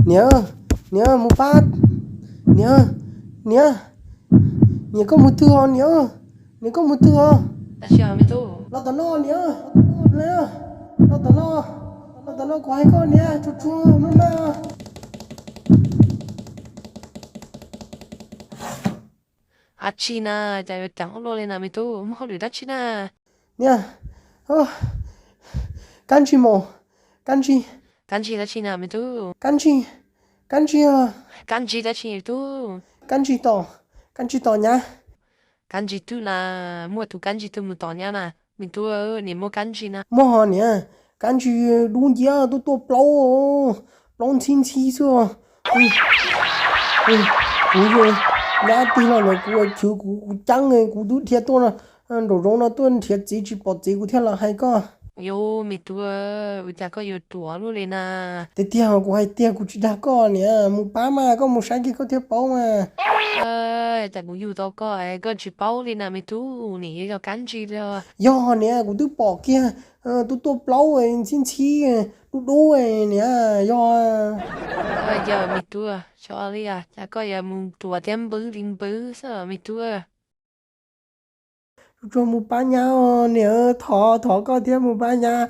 nhớ nhớ một phát nhớ nhớ nhớ có một thứ nhớ nhớ có một thứ Siya mi to. nó tao nó nhớ nhớ nó tao nó có hai con nhé chú chú mama Achina, ja tang lo le na mi to. Mo lu da china. nhớ oh canchi mo canchi Kanji da china mi to. canchi canchi Kanji da china to. canchi to nhá Kanji tu na. Mo tu kanji tu mu to nya na. Mi to ni mo kanji na. mua họ nhá canchi đúng gì tôi plau plau chín chín xưa ui rồi đã tin là nó của chú của trắng này của đút thiệt tôi là đồ rong nó tuân thiệt chỉ bỏ chỉ của thiệt là hay có Yo mi to. U ta ko yo to lo le na. thế thiệt của hay thiệt của chỉ đã có nè một ba mà có một sáng kia có thiệt bao mà Ta mu yu to ko ai ko chi pao le na mi to. Ni yo kanji lo. do nè của tôi bỏ kia tôi plau ấy chín chín tôi đố ấy nè do Giờ mi to. Cho li à. Ta ko ya mu to tem bu rin bu sa mi to. cho một ba nhau nè thọ thọ có thiệt một ba nhà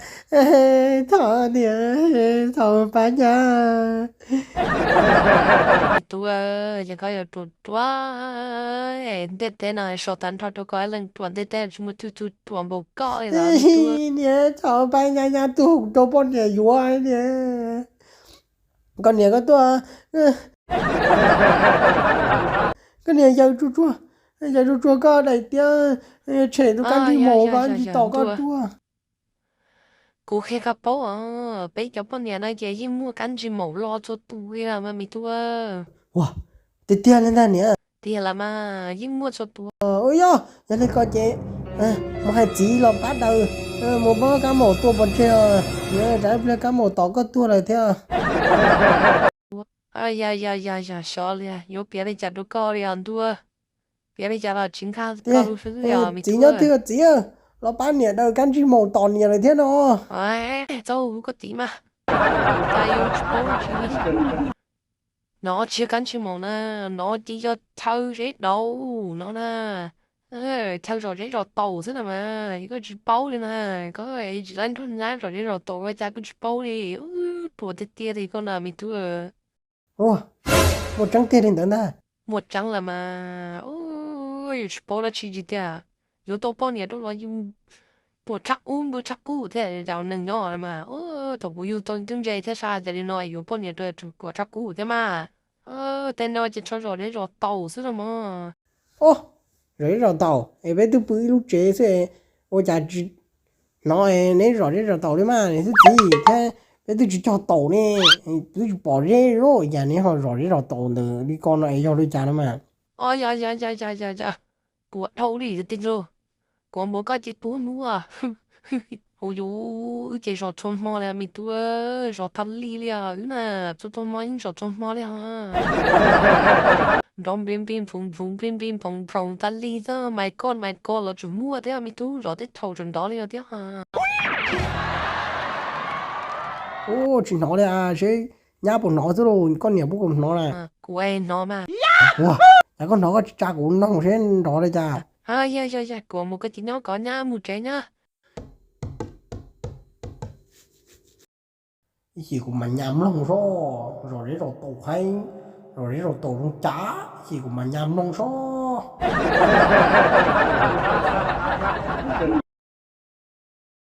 thọ nè thọ một ba nhà Tua giờ có giờ tua tua tết tết này số tan thoát tôi có lần tuần tết tết chúng tôi tu tuần bầu coi là tua nè thọ ba nhà nhà tôi cho bọn nè vua nè con nè có tôi cái này giờ chú chua có đầy tia trẻ tôi căn đi mồ và đi tỏ con chua cô khi gặp bố à bây giờ bọn nhà này chỉ mua canh chim màu lo cho tôi là mà mi tua wow thế tia lên đây nè thì là mà mua cho tôi ôi yo giờ này có chị mà hai chị là bắt đầu một bữa cá mổ tua bọn trẻ nhớ trái bữa cá mổ tỏ có tua lại theo ya sợ liền有别的家都搞了多别的家了请看搞路是了mi chị nhớ tua thưa chị nó bán nè đâu căn chim màu tỏ nè lại thế nó哎，走个地嘛，加油去跑去！nó chưa cắn chim màu nè, nó chỉ cho thâu rết đầu nó nè, thâu rồi rết rồi tàu thế nào mà, có chỉ bao đi nè, có cái chỉ lên thôn ra rồi rết rồi tàu cái cha cứ chỉ bao đi, tuổi tết tia thì con nào mình thua, ồ một trắng tiền đến đó một trắng là mà, ôi chỉ bao là chỉ gì tia, yếu tố bao nhiêu đó là dùng bữa chắc cũ thế giàu nâng nhỏ mà thằng bố yêu tôi tương dây thế sao thì nói yêu bao nhiêu tuổi của chắc cũ thế mà tên nó chỉ cho rồi đấy rồi tàu xí rồi mà ô rồi rồi tàu em biết tôi bự lúc trẻ sẽ ô chả chỉ nói nếu rồi tàu đấy mà này thứ gì thế bé tôi chỉ cho tàu nè tôi chỉ bỏ rê rồi nhà này họ rồi tàu nữa đi con này cho đôi cha nó mà ôi dạ của thâu đi thì tin rồi của bố có chỉ bố mua ôi dồi chỉ rồi thôn mò là mình tua rồi thằng li là nè tôi thôn mò rồi thôn mò là đông bim bim phồng thằng li đó mày con là chúng mua thế à mình tu rồi tới thầu chúng đó liền thế hả ô chỉ nó là chứ nhà bọn nó rồi con nhiều bố cùng nó này của em nó mà wow nhà con nó có cha của nó không xem đó đây cha dạ của một cái tí nó có nhá một trái nhá cái gì của mà nhầm lông rồi đấy rồi tàu hay rồi đấy rồi tàu lông chá gì của mà nhầm lông